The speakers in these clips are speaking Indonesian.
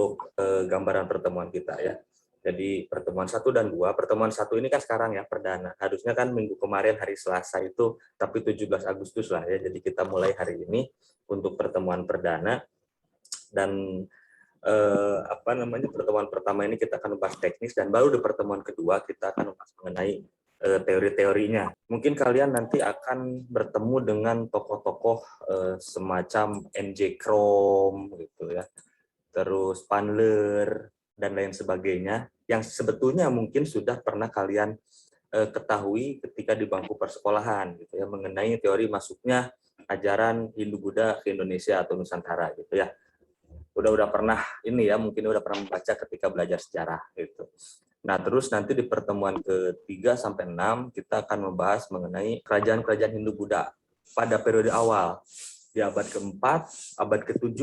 untuk gambaran pertemuan kita ya. Jadi pertemuan 1 dan 2, pertemuan 1 ini kan sekarang ya perdana. Harusnya kan minggu kemarin hari Selasa itu, tapi 17 Agustus lah ya. Jadi kita mulai hari ini untuk pertemuan perdana dan pertemuan pertama ini kita akan membahas teknis dan baru di pertemuan kedua kita akan membahas mengenai teori-teorinya. Mungkin kalian nanti akan bertemu dengan tokoh-tokoh semacam MJ Crom gitu ya. Terus Pandler dan lain sebagainya yang sebetulnya mungkin sudah pernah kalian ketahui ketika di bangku persekolahan gitu ya, mengenai teori masuknya ajaran Hindu-Buddha ke Indonesia atau Nusantara gitu ya. Udah pernah ini ya, mungkin udah pernah membaca ketika belajar sejarah gitu. Nah, terus nanti di pertemuan ke-3 sampai 6 kita akan membahas mengenai kerajaan-kerajaan Hindu-Buddha pada periode awal di abad ke-4, abad ke-7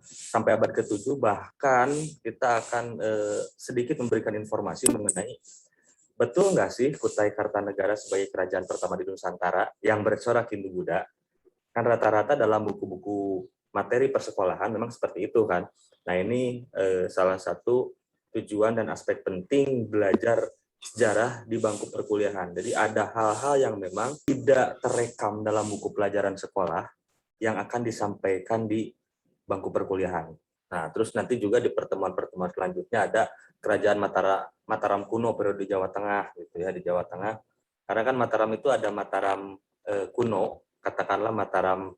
sampai abad ke-7, bahkan kita akan sedikit memberikan informasi mengenai betul nggak sih Kutai Kartanegara sebagai kerajaan pertama di Nusantara yang bercorak Hindu-Buddha? Kan rata-rata dalam buku-buku materi persekolahan memang seperti itu kan. Nah ini salah satu tujuan dan aspek penting belajar sejarah di bangku perkuliahan. Jadi ada hal-hal yang memang tidak terekam dalam buku pelajaran sekolah yang akan disampaikan di bangku perkuliahan. Nah, terus nanti juga di pertemuan-pertemuan selanjutnya ada kerajaan Mataram kuno periode Jawa Tengah gitu ya, di Jawa Tengah. Karena kan Mataram itu ada Mataram kuno, katakanlah Mataram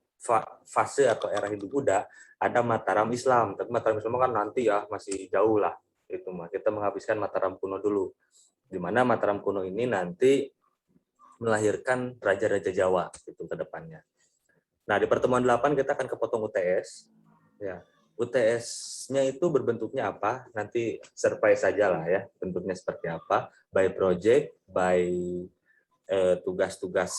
fase atau era Hindu-Buddha, ada Mataram Islam. Tapi Mataram Islam kan nanti ya masih jauh lah. Itu mah kita menghabiskan Mataram kuno dulu. Di mana Mataram kuno ini nanti melahirkan raja-raja Jawa itu ke depannya. Nah, di pertemuan 8 kita akan kepotong UTS. Ya, UTS-nya itu berbentuknya apa? Nanti surprise saja lah ya, bentuknya seperti apa. By project, by tugas-tugas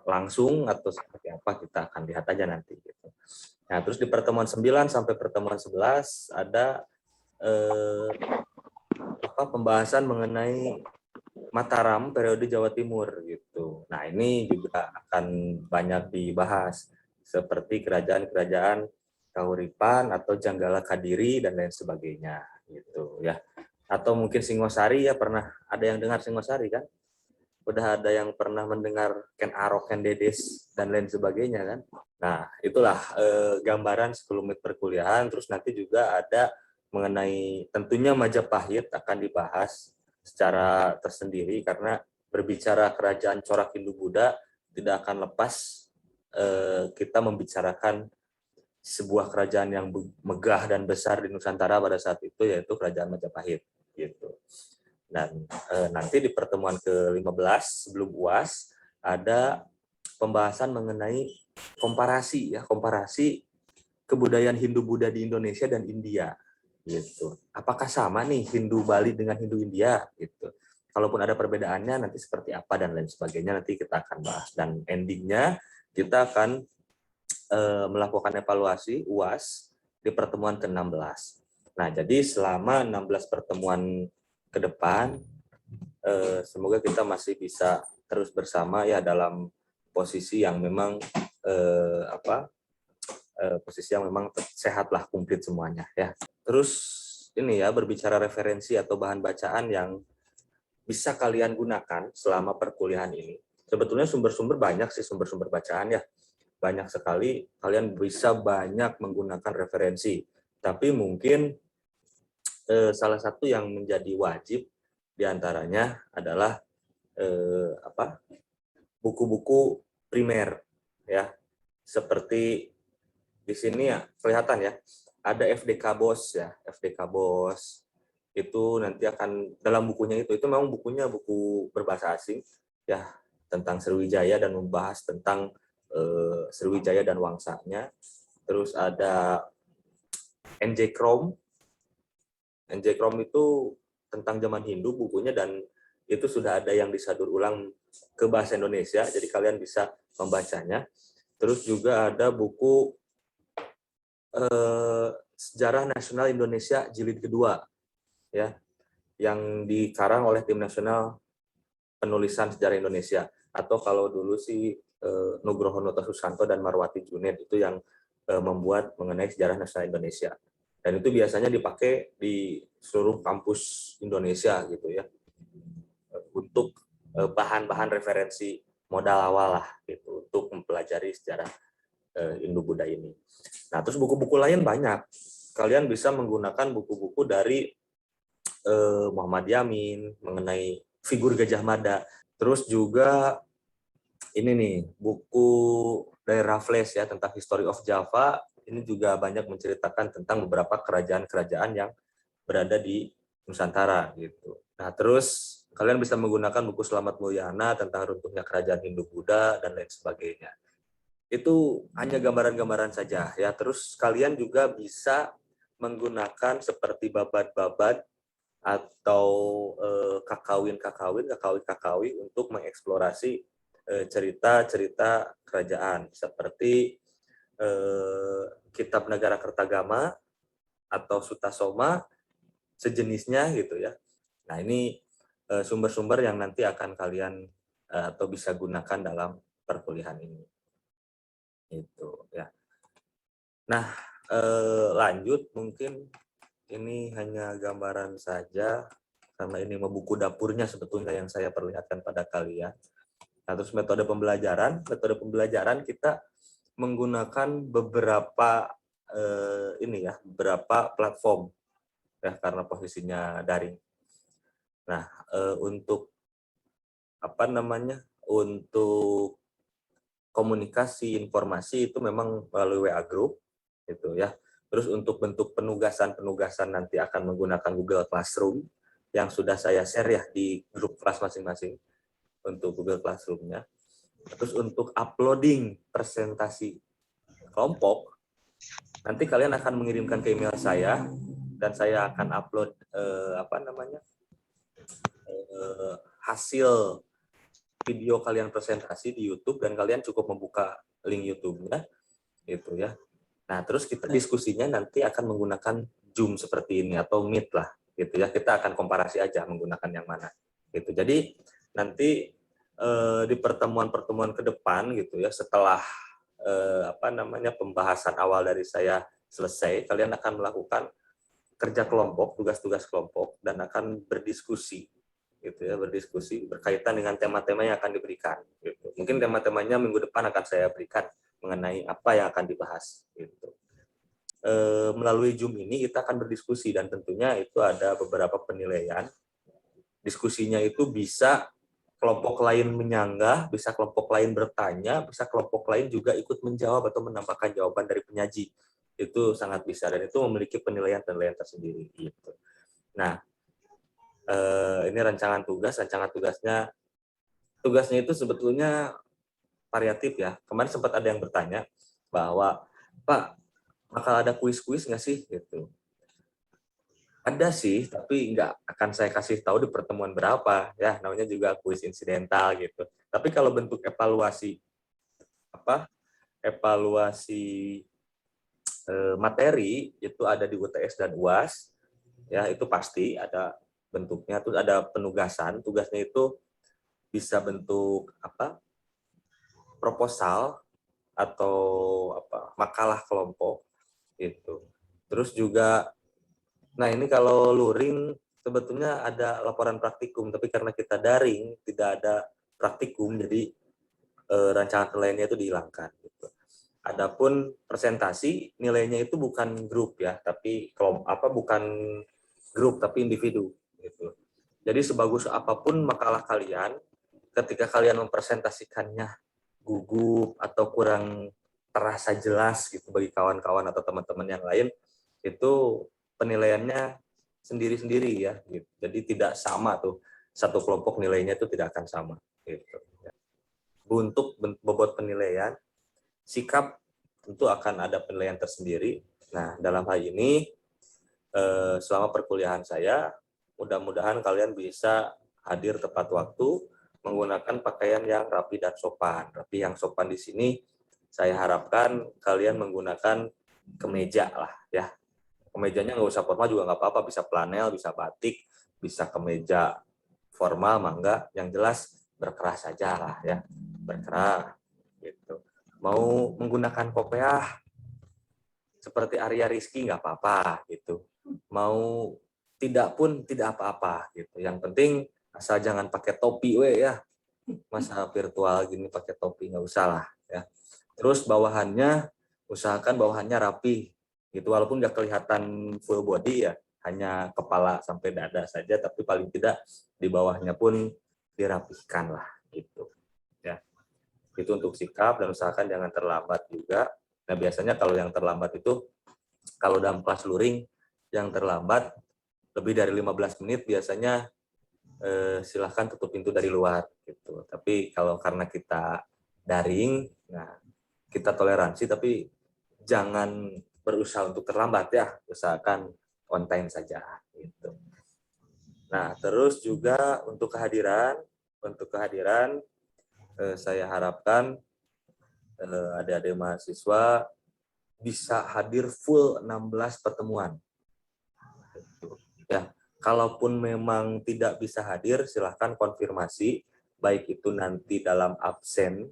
langsung atau seperti apa kita akan lihat aja nanti. Gitu. Nah, terus di pertemuan 9 sampai pertemuan 11 ada pembahasan mengenai Mataram periode Jawa Timur gitu. Nah, ini juga akan banyak dibahas seperti kerajaan-kerajaan Kahuripan atau Janggala Kadiri dan lain sebagainya gitu ya. Atau mungkin Singosari ya, pernah ada yang dengar Singosari kan? Udah ada yang pernah mendengar Ken Arok, Ken Dedes dan lain sebagainya kan? Nah, itulah gambaran 10 menit perkuliahan. Terus nanti juga ada mengenai tentunya Majapahit akan dibahas secara tersendiri karena berbicara kerajaan corak Hindu-Buddha tidak akan lepas kita membicarakan sebuah kerajaan yang megah dan besar di Nusantara pada saat itu, yaitu kerajaan Majapahit gitu. Dan nanti di pertemuan ke-15 sebelum UAS ada pembahasan mengenai komparasi kebudayaan Hindu-Buddha di Indonesia dan India gitu. Apakah sama nih Hindu Bali dengan Hindu India gitu. Kalaupun ada perbedaannya nanti seperti apa dan lain sebagainya nanti kita akan bahas, dan endingnya kita akan melakukan evaluasi UAS di pertemuan ke-16. Nah, jadi selama 16 pertemuan ke depan, semoga kita masih bisa terus bersama ya dalam posisi yang memang posisi yang memang sehatlah, komplit semuanya ya. Terus ini ya, berbicara referensi atau bahan bacaan yang bisa kalian gunakan selama perkuliahan ini. Sebetulnya sumber-sumber banyak sih, sumber-sumber bacaan ya. Banyak sekali, kalian bisa banyak menggunakan referensi. Tapi mungkin salah satu yang menjadi wajib diantaranya adalah buku-buku primer ya, seperti di sini ya kelihatan ya, ada FDK BOS ya, FDK BOS itu nanti akan dalam bukunya itu memang bukunya buku berbahasa asing ya, tentang Sriwijaya dan membahas tentang Sriwijaya dan wangsanya. Terus ada NJ Crom. NJ Crom itu tentang zaman Hindu bukunya, dan itu sudah ada yang disadur ulang ke bahasa Indonesia, jadi kalian bisa membacanya. Terus juga ada buku Sejarah Nasional Indonesia Jilid kedua ya, yang dikarang oleh Tim Nasional Penulisan Sejarah Indonesia, atau kalau dulu sih Nugroho Noto Susanto dan Marwati Juned itu yang membuat mengenai Sejarah Nasional Indonesia. Dan itu biasanya dipakai di seluruh kampus Indonesia gitu ya, untuk bahan-bahan referensi modal awal lah gitu untuk mempelajari sejarah Indo-Buddha ini. Nah, terus buku-buku lain banyak. Kalian bisa menggunakan buku-buku dari Muhammad Yamin mengenai figur Gajah Mada. Terus juga ini nih, buku dari Raffles ya tentang History of Java. Ini juga banyak menceritakan tentang beberapa kerajaan-kerajaan yang berada di Nusantara gitu. Nah, terus kalian bisa menggunakan buku Slamet Mulyana tentang runtuhnya kerajaan Hindu-Buddha dan lain sebagainya. Itu hanya gambaran-gambaran saja ya. Terus kalian juga bisa menggunakan seperti babad-babad atau kakawin-kakawin untuk mengeksplorasi cerita-cerita kerajaan seperti Kitab Negara Kertagama atau Sutasoma sejenisnya gitu ya. Nah, ini sumber-sumber yang nanti akan kalian atau bisa gunakan dalam perkuliahan ini. Itu ya. Nah, lanjut mungkin ini hanya gambaran saja karena ini buku dapurnya sebetulnya yang saya perlihatkan pada kalian. Nah, terus metode pembelajaran kita menggunakan beberapa beberapa platform ya karena posisinya daring. Nah, untuk untuk komunikasi informasi itu memang melalui WA group gitu ya. Terus untuk bentuk penugasan nanti akan menggunakan Google Classroom yang sudah saya share ya di grup kelas masing-masing untuk Google Classroom-nya. Terus untuk uploading presentasi kelompok nanti kalian akan mengirimkan ke email saya dan saya akan upload hasil video kalian presentasi di YouTube dan kalian cukup membuka link YouTube-nya gitu ya. Nah, terus kita diskusinya nanti akan menggunakan Zoom seperti ini atau Meet lah gitu ya. Kita akan komparasi aja menggunakan yang mana gitu. Jadi nanti di pertemuan-pertemuan ke depan gitu ya setelah pembahasan awal dari saya selesai, kalian akan melakukan kerja kelompok, tugas-tugas kelompok dan akan berdiskusi gitu ya, berdiskusi berkaitan dengan tema-tema yang akan diberikan gitu. Mungkin tema-temanya minggu depan akan saya berikan mengenai apa yang akan dibahas gitu. Melalui Zoom ini kita akan berdiskusi dan tentunya itu ada beberapa penilaian. Diskusinya itu bisa kelompok lain menyanggah, bisa kelompok lain bertanya, bisa kelompok lain juga ikut menjawab atau menambahkan jawaban dari penyaji. Itu sangat bisa dan itu memiliki penilaian-penilaian tersendiri gitu. Nah, ini rancangan tugasnya itu sebetulnya variatif ya. Kemarin sempat ada yang bertanya bahwa Pak, bakal ada kuis-kuis nggak sih gitu. Ada sih, tapi nggak akan saya kasih tahu di pertemuan berapa ya, namanya juga kuis insidental gitu. Tapi kalau bentuk evaluasi materi itu ada di UTS dan UAS ya, itu pasti ada bentuknya. Terus ada penugasan, tugasnya itu bisa bentuk proposal atau makalah kelompok itu. Terus juga, nah ini kalau luring sebetulnya ada laporan praktikum, tapi karena kita daring tidak ada praktikum, jadi rancangan nilainya itu dihilangkan. Gitu. Adapun presentasi nilainya itu bukan grup ya, tapi bukan grup tapi individu. Gitu. Jadi sebagus apapun makalah kalian, ketika kalian mempresentasikannya gugup atau kurang terasa jelas gitu bagi kawan-kawan atau teman-teman yang lain, itu penilaiannya sendiri-sendiri ya. Gitu. Jadi tidak sama tuh, satu kelompok nilainya itu tidak akan sama. Gitu. Untuk bobot penilaian, sikap tentu akan ada penilaian tersendiri. Nah, dalam hal ini, selama perkuliahan saya, mudah-mudahan kalian bisa hadir tepat waktu, menggunakan pakaian yang rapi dan sopan. Rapi yang sopan di sini, saya harapkan kalian menggunakan kemeja lah ya. Kemejanya nggak usah formal juga nggak apa-apa, bisa flanel, bisa batik, bisa kemeja formal, mangga, yang jelas berkerah saja lah ya, berkerah gitu. Mau menggunakan kopiah seperti Arya Rizky nggak apa-apa gitu. Mau tidak pun tidak apa-apa gitu. Yang penting asal jangan pakai topi ya. Masa virtual gini pakai topi nggak usah lah ya. Terus bawahannya usahakan bawahannya rapi gitu, walaupun nggak kelihatan full body ya, hanya kepala sampai dada saja, tapi paling tidak di bawahnya pun dirapihkan lah gitu ya. Itu untuk sikap, dan usahakan jangan terlambat juga. Nah biasanya kalau yang terlambat itu, kalau dalam kelas luring yang terlambat lebih dari 15 menit biasanya silahkan tutup pintu dari luar gitu. Tapi kalau karena kita daring, nah kita toleransi, tapi jangan berusaha untuk terlambat ya, usahakan on time saja gitu. Nah terus juga untuk kehadiran saya harapkan adik-adik mahasiswa bisa hadir full 16 pertemuan ya. Kalaupun memang tidak bisa hadir, silahkan konfirmasi, baik itu nanti dalam absen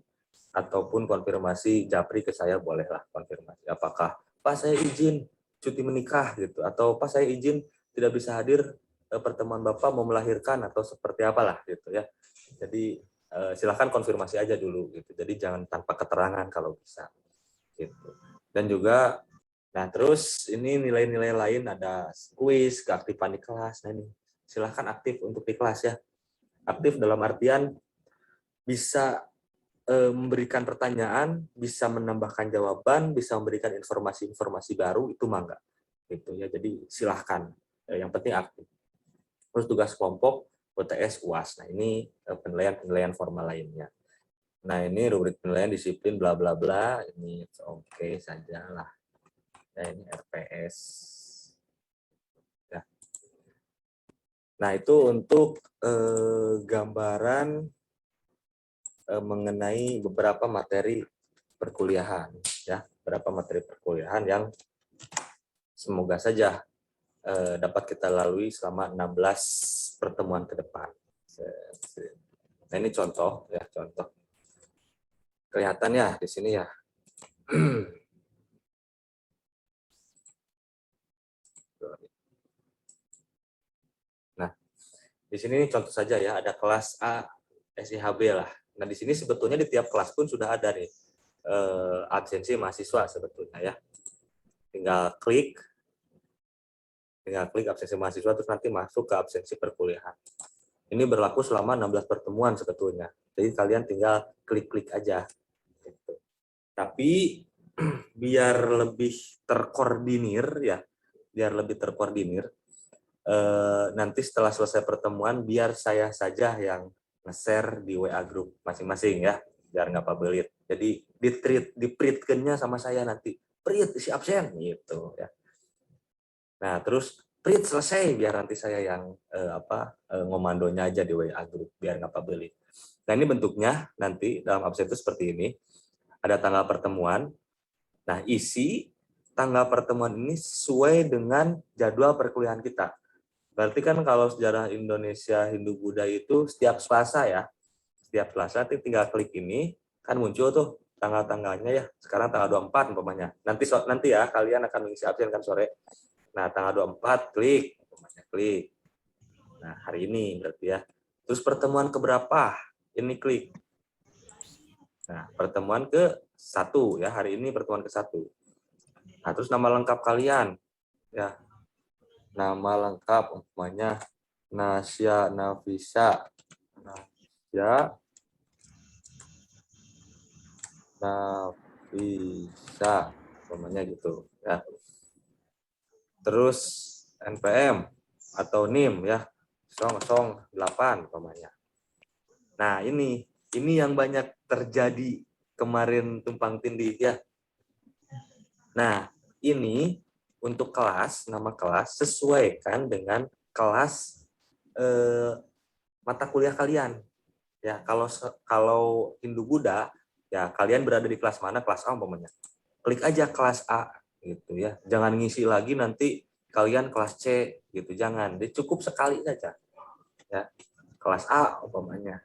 ataupun konfirmasi japri ke saya, bolehlah konfirmasi. Apakah Pak saya izin cuti menikah gitu, atau Pak saya izin tidak bisa hadir pertemuan Bapak mau melahirkan atau seperti apalah gitu ya. Jadi silahkan konfirmasi aja dulu gitu. Jadi jangan tanpa keterangan kalau bisa gitu. Dan juga nah, terus ini nilai-nilai lain, ada kuis, keaktifan di kelas. Nah, ini silahkan aktif untuk di kelas ya. Aktif dalam artian bisa memberikan pertanyaan, bisa menambahkan jawaban, bisa memberikan informasi-informasi baru, itu mangga. Gitu ya. Jadi silahkan. Yang penting aktif. Terus tugas kelompok, UTS, UAS. Nah, ini penilaian-penilaian formal lainnya. Nah, ini rubrik penilaian disiplin bla bla bla. Ini oke saja lah. Ya, ini RPS. Ya. Nah, itu untuk gambaran mengenai beberapa materi perkuliahan, ya, beberapa materi perkuliahan yang semoga saja dapat kita lalui selama 16 pertemuan ke depan. Nah, ini contoh, ya, contoh. Kelihatan ya di sini ya. Nah, di sini contoh saja ya, ada kelas A SIHB lah. Nah, di sini sebetulnya di tiap kelas pun sudah ada nih absensi mahasiswa sebetulnya ya. Tinggal klik absensi mahasiswa, terus nanti masuk ke absensi perkuliahan. Ini berlaku selama 16 pertemuan sebetulnya. Jadi kalian tinggal klik-klik aja. Gitu. Tapi biar lebih terkoordinir ya, nanti setelah selesai pertemuan biar saya saja yang nge-share di WA group masing-masing ya, biar nggak pabelit. Jadi di-print-nya sama saya nanti, print isi absen gitu ya. Nah, terus print selesai, biar nanti saya yang ngomandonya aja di WA group, biar nggak pabelit. Nah, ini bentuknya nanti dalam absen itu seperti ini. Ada tanggal pertemuan. Nah, isi tanggal pertemuan ini sesuai dengan jadwal perkuliahan kita. Berarti kan kalau sejarah Indonesia Hindu-Buddha itu setiap Selasa ya. Setiap Selasa tinggal klik ini, kan muncul tuh tanggal-tanggalnya ya. Sekarang tanggal 24 umpamanya. Nanti ya kalian akan mengisi absen kan sore. Nah, tanggal 24 klik, umpamanya klik. Nah, hari ini berarti ya. Terus pertemuan keberapa? Ini klik. Nah, pertemuan ke-1 ya, hari ini pertemuan ke-1. Nah, terus nama lengkap kalian ya. Nama lengkap umpamanya Nasya Nafisa. Nasya Nafisa umpamanya gitu ya. Terus NPM atau NIM ya. 008 umpamanya. Nah, ini yang banyak terjadi kemarin tumpang tindih ya. Nah, ini untuk kelas, nama kelas sesuaikan dengan kelas mata kuliah kalian. Ya, kalau Hindu-Buddha ya kalian berada di kelas mana, kelas A umpamanya. Klik aja kelas A gitu ya. Jangan ngisi lagi nanti kalian kelas C gitu, jangan. Jadi cukup sekali saja. Ya. Kelas A umpamanya.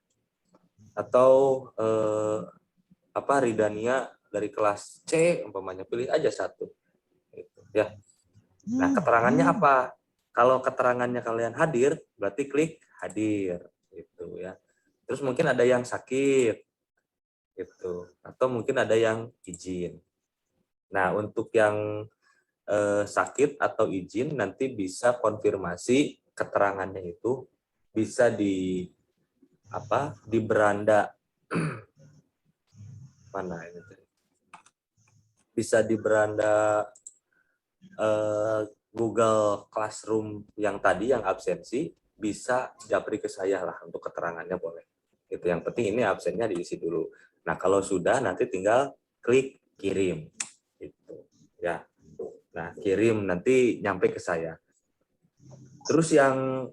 Atau Ridania dari kelas C umpamanya, pilih aja satu ya. Nah, keterangannya apa? Kalau keterangannya kalian hadir, berarti klik hadir, gitu ya. Terus mungkin ada yang sakit, gitu, atau mungkin ada yang izin. Nah, untuk yang sakit atau izin nanti bisa konfirmasi keterangannya itu bisa di apa? Di beranda mana ini? Bisa di beranda Google Classroom yang tadi yang absensi bisa japri ke saya lah untuk keterangannya boleh. Itu yang penting ini absennya diisi dulu. Nah, kalau sudah nanti tinggal klik kirim. Itu ya. Nah, kirim nanti nyampe ke saya. Terus yang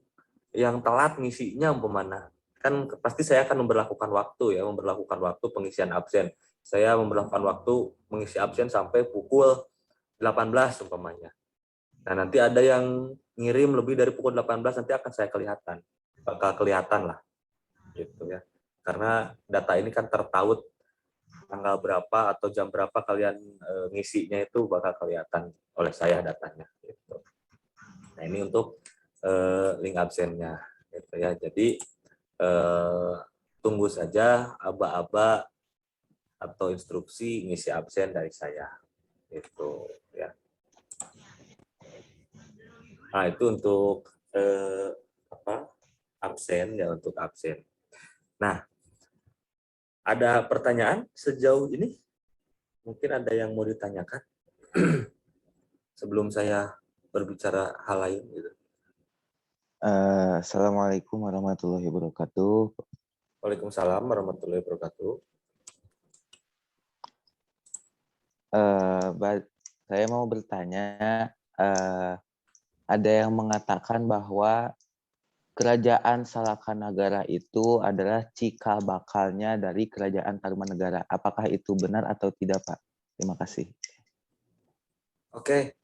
telat ngisinya umpamana kan pasti saya akan memberlakukan waktu ya, memberlakukan waktu pengisian absen. Saya memberlakukan waktu mengisi absen sampai pukul 18 umpamanya. Nah, nanti ada yang ngirim lebih dari pukul 18 nanti akan saya kelihatan. Bakal kelihatan lah gitu ya. Karena data ini kan tertaut tanggal berapa atau jam berapa kalian ngisinya itu bakal kelihatan oleh saya datanya gitu. Nah, ini untuk link absennya gitu ya. Jadi tunggu saja aba-aba atau instruksi ngisi absen dari saya gitu ya. Nah, itu untuk absen ya, untuk absen. Nah, ada pertanyaan sejauh ini? Mungkin ada yang mau ditanyakan sebelum saya berbicara hal lain gitu. Assalamualaikum warahmatullahi wabarakatuh. Waalaikumsalam warahmatullahi wabarakatuh. Saya mau bertanya, ada yang mengatakan bahwa Kerajaan Salakanagara itu adalah cikal bakalnya dari Kerajaan Tarumanegara. Apakah itu benar atau tidak, Pak? Terima kasih. Oke,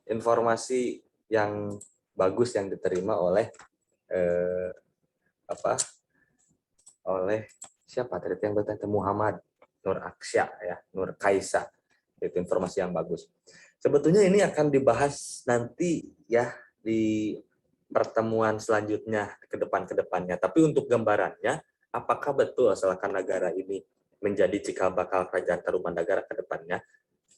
informasi yang bagus yang diterima oleh oleh siapa tadi yang bertanya, Muhammad Nur Aksya ya, Nur Kaisa. Itu informasi yang bagus. Sebetulnya ini akan dibahas nanti ya di pertemuan selanjutnya ke depannya. Tapi untuk gambarannya, apakah betul Salakanagara ini menjadi cikal bakal kerajaan Tarumanegara ke depannya?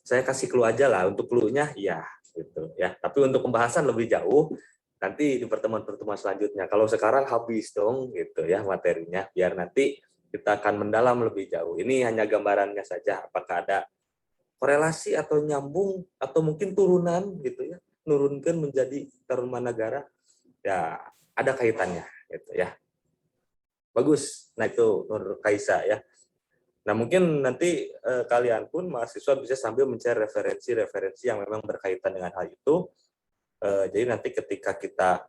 Saya kasih clue aja lah. Untuk clue-nya ya gitu ya. Tapi untuk pembahasan lebih jauh nanti di pertemuan-pertemuan selanjutnya. Kalau sekarang habis dong gitu ya materinya, biar nanti kita akan mendalam lebih jauh. Ini hanya gambarannya saja. Apakah ada korelasi atau nyambung atau mungkin turunan gitu ya, nurunkan menjadi Tarumanegara, ya ada kaitannya gitu ya. Bagus. Nah, itu Nur Kaisa ya. Nah, mungkin nanti kalian pun mahasiswa bisa sambil mencari referensi-referensi yang memang berkaitan dengan hal itu. Jadi nanti ketika kita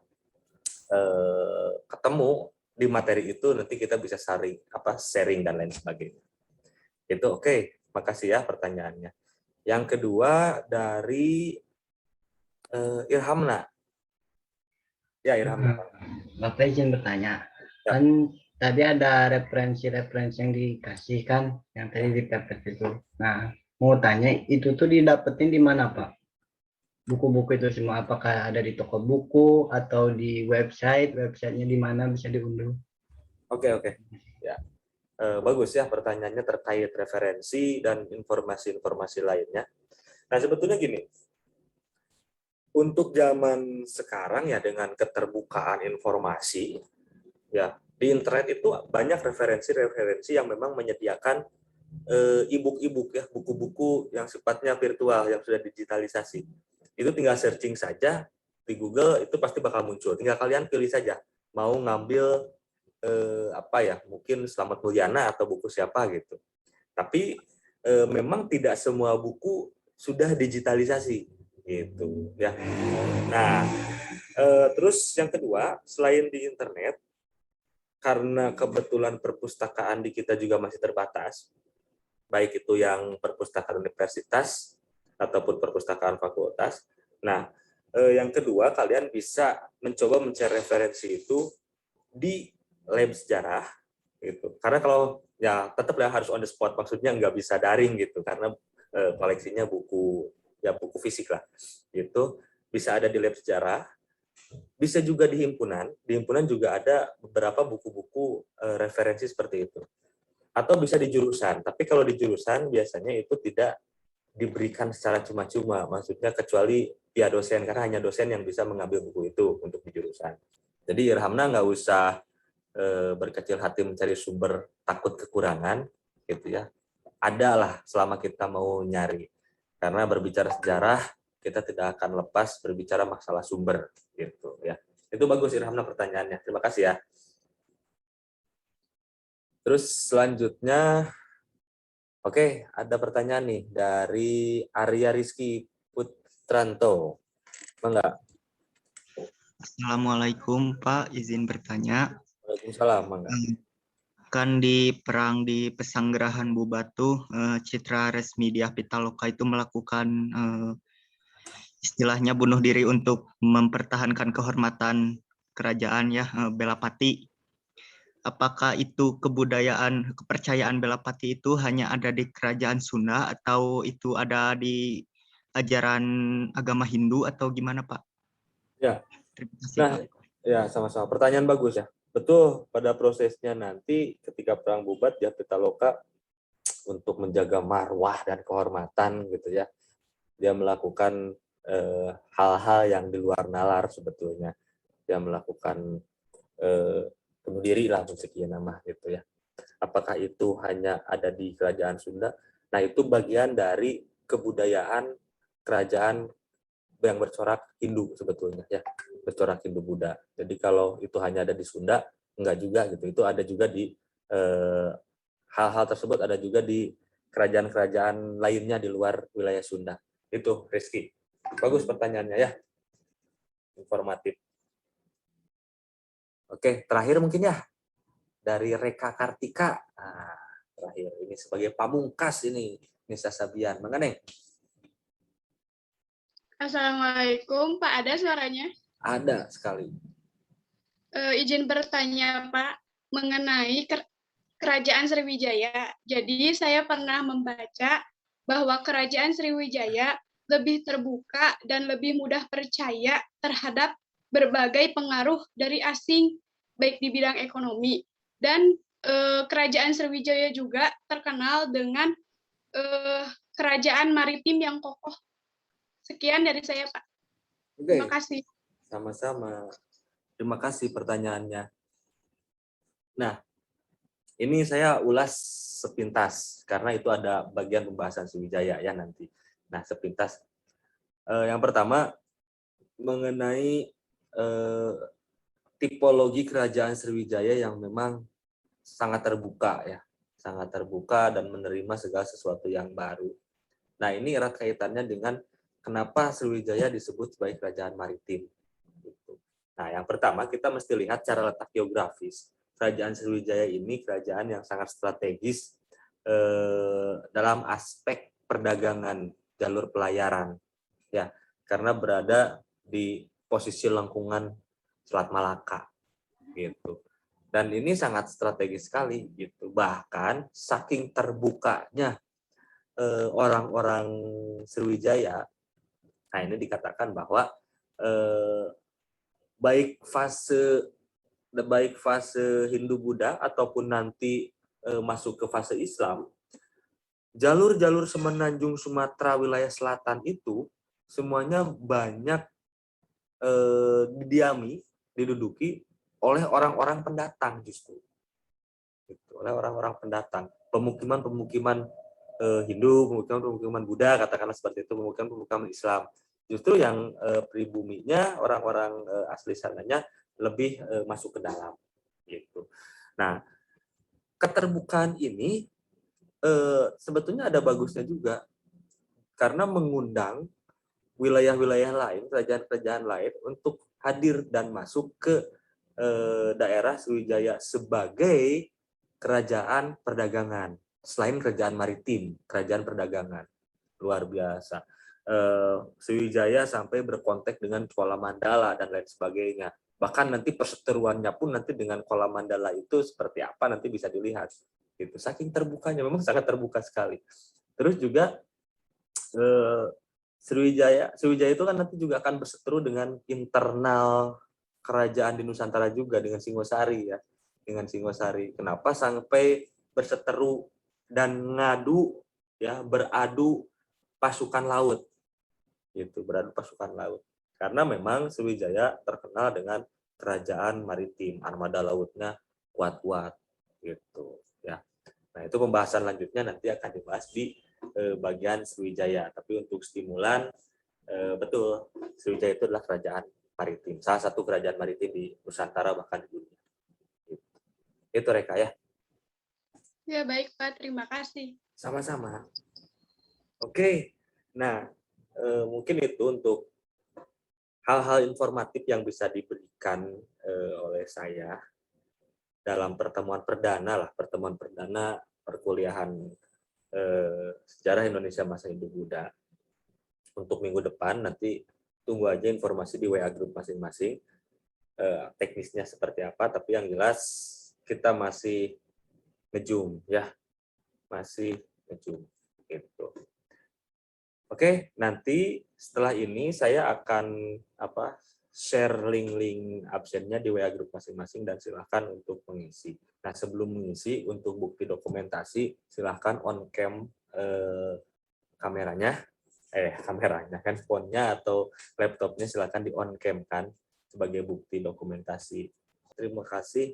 ketemu di materi itu, nanti kita bisa sharing dan lain sebagainya. Itu oke. Makasih ya pertanyaannya. Yang kedua dari Irhamna. Ya, Irhamna. Bapak izin bertanya. Ya. Kan tadi ada referensi-referensi yang dikasih kan, yang tadi di pepet itu. Nah, mau tanya itu tuh didapetin di mana, Pak? Buku-buku itu semua apakah ada di toko buku atau di websitenya di mana bisa diunduh? Oke. Ya. Bagus ya pertanyaannya terkait referensi dan informasi-informasi lainnya. Nah, sebetulnya gini, untuk zaman sekarang ya dengan keterbukaan informasi, ya di internet itu banyak referensi-referensi yang memang menyediakan e-book ya, buku-buku yang sifatnya virtual yang sudah digitalisasi. Itu tinggal searching saja di Google, itu pasti bakal muncul. Tinggal kalian pilih saja mau ngambil mungkin Slamet Mulyana atau buku siapa gitu. Tapi memang tidak semua buku sudah digitalisasi gitu ya. Nah, terus yang kedua, selain di internet, karena kebetulan perpustakaan di kita juga masih terbatas, baik itu yang perpustakaan universitas ataupun perpustakaan fakultas. Nah, yang kedua, kalian bisa mencoba mencari referensi itu di lab sejarah gitu. Karena kalau ya tetap ya harus on the spot, maksudnya nggak bisa daring gitu karena koleksinya buku ya buku fisik lah. Itu bisa ada di lab sejarah, bisa juga di himpunan. Di himpunan juga ada beberapa buku-buku referensi seperti itu. Atau bisa di jurusan. Tapi kalau di jurusan biasanya itu tidak diberikan secara cuma-cuma, maksudnya kecuali via dosen, karena hanya dosen yang bisa mengambil buku itu untuk di jurusan. Jadi Irhamna nggak usah berkecil hati mencari sumber takut kekurangan, gitu ya. Adalah selama kita mau nyari. Karena berbicara sejarah, kita tidak akan lepas berbicara masalah sumber, gitu ya. Itu bagus Irhamna pertanyaannya. Terima kasih ya. Terus selanjutnya, oke, ada pertanyaan nih dari Arya Rizky Putranto. Enggak? Assalamualaikum Pak, izin bertanya. Waalaikumsalam, enggak? Kan di perang di Pesanggerahan Bubatu, Citra Resmi Dyah Pitaloka itu melakukan istilahnya bunuh diri untuk mempertahankan kehormatan kerajaan ya, Belapati. Apakah itu kebudayaan, kepercayaan Belapati itu hanya ada di kerajaan Sunda atau itu ada di ajaran agama Hindu atau gimana Pak? Ya. Terima kasih Nah, Pak. ya sama-sama. Pertanyaan bagus ya. Betul, pada prosesnya nanti ketika perang bubat ya Pitaloka untuk menjaga marwah dan kehormatan gitu ya. Dia melakukan hal-hal yang di luar nalar sebetulnya. Dia melakukan bunuh diri lah sekian nama gitu ya. Apakah itu hanya ada di kerajaan Sunda? Nah, itu bagian dari kebudayaan kerajaan yang bercorak Hindu sebetulnya ya, bercorak Hindu Buddha. Jadi kalau itu hanya ada di Sunda, enggak juga gitu. Itu ada juga di hal-hal tersebut ada juga di kerajaan-kerajaan lainnya di luar wilayah Sunda. Itu Rizky. Bagus pertanyaannya ya. Informatif. Oke, terakhir mungkin ya dari Reka Kartika. Nah, terakhir ini sebagai pamungkas ini Nisa Sabian. Mengenai Assalamualaikum, Pak. Ada suaranya? ada sekali. Izin bertanya, Pak, mengenai Kerajaan Sriwijaya. Jadi saya pernah membaca bahwa Kerajaan Sriwijaya lebih terbuka dan lebih mudah percaya terhadap berbagai pengaruh dari asing, baik di bidang ekonomi. Dan Kerajaan Sriwijaya juga terkenal dengan kerajaan maritim yang kokoh. Sekian dari saya, Pak. Terima kasih. Sama-sama. Terima kasih pertanyaannya. Nah, ini saya ulas sepintas karena itu ada bagian pembahasan Sriwijaya ya nanti. Nah, sepintas. Yang pertama mengenai tipologi kerajaan Sriwijaya yang memang sangat terbuka ya, sangat terbuka dan menerima segala sesuatu yang baru. Nah, ini erat kaitannya dengan kenapa Sriwijaya disebut sebagai kerajaan maritim. Nah, yang pertama kita mesti lihat cara letak geografis. Kerajaan Sriwijaya ini kerajaan yang sangat strategis dalam aspek perdagangan, jalur pelayaran, ya, karena berada di posisi lengkungan Selat Malaka, gitu. Dan ini sangat strategis sekali, gitu. Bahkan saking terbukanya orang-orang Sriwijaya, nah ini dikatakan bahwa baik fase Hindu Buddha ataupun nanti masuk ke fase Islam, jalur-jalur semenanjung Sumatera wilayah selatan itu semuanya banyak diduduki oleh orang-orang pendatang justru, gitu, oleh orang-orang pendatang, pemukiman-pemukiman Hindu, pemukiman-pemukiman Buddha, katakanlah seperti itu, pemukiman-pemukiman Islam. Justru yang pribuminya orang-orang asli sananya lebih masuk ke dalam, gitu. Nah, keterbukaan ini sebetulnya ada bagusnya juga karena mengundang wilayah-wilayah lain, kerajaan-kerajaan lain untuk hadir dan masuk ke daerah Sriwijaya sebagai kerajaan perdagangan selain kerajaan maritim, kerajaan perdagangan. Luar biasa. Sriwijaya sampai berkontak dengan Kuala Mandala dan lain sebagainya. Bahkan nanti perseteruannya pun nanti dengan Kuala Mandala itu seperti apa nanti bisa dilihat. Gitu. Saking terbukanya, memang sangat terbuka sekali. Terus juga Sriwijaya itu kan nanti juga akan berseteru dengan internal kerajaan di Nusantara juga dengan Singosari ya. Dengan Singosari. Kenapa sampai berseteru dan beradu pasukan laut. Gitu, beradu pasukan laut. Karena memang Sriwijaya terkenal dengan kerajaan maritim, armada lautnya kuat-kuat gitu ya. Nah, itu pembahasan lanjutnya nanti akan dibahas di bagian Sriwijaya. Tapi untuk stimulan, betul, Sriwijaya itu adalah kerajaan maritim, salah satu kerajaan maritim di Nusantara bahkan di dunia. Itu Reka ya. Ya, baik Pak, terima kasih. Sama-sama. Oke, nah mungkin itu untuk hal-hal informatif yang bisa diberikan oleh saya dalam pertemuan perdana perkuliahan Sejarah Indonesia Masa Hindu-Buddha. Untuk minggu depan nanti tunggu aja informasi di WA grup masing-masing, teknisnya seperti apa, tapi yang jelas kita masih nge-zoom ya, masih nge-zoom gitu. Oke, nanti setelah ini saya akan share link-link absennya di WA grup masing-masing dan silakan untuk mengisi. Nah, sebelum mengisi untuk bukti dokumentasi silakan on cam kameranya kan, phone-nya atau laptopnya silakan di on cam kan sebagai bukti dokumentasi. Terima kasih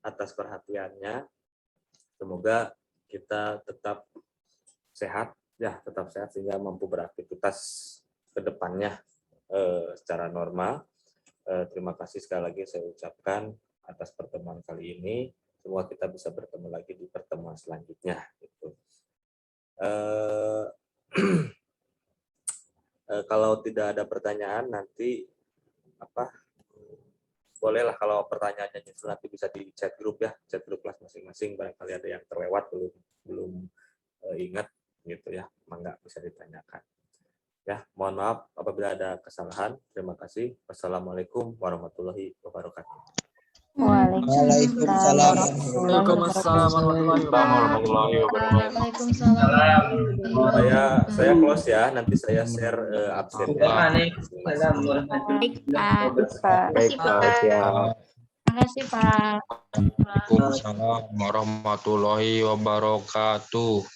atas perhatiannya. Semoga kita tetap sehat sehingga mampu beraktivitas ke depannya secara normal. Terima kasih sekali lagi saya ucapkan atas pertemuan kali ini. Semoga kita bisa bertemu lagi di pertemuan selanjutnya. Gitu. Kalau tidak ada pertanyaan nanti bolehlah kalau pertanyaannya justru nanti bisa di chat grup ya, chat grup kelas masing-masing, barangkali ada yang terlewat belum ingat gitu ya, mangga bisa ditanyakan. Ya, mohon maaf apabila ada kesalahan. Terima kasih. Wassalamualaikum warahmatullahi wabarakatuh. Waalaikumsalam warahmatullahi wabarakatuh. Saya close ya, nanti saya share absennya. Baik, Pak. Baik, Pak. Terima kasih, Pak. Waalaikumsalam warahmatullahi wabarakatuh.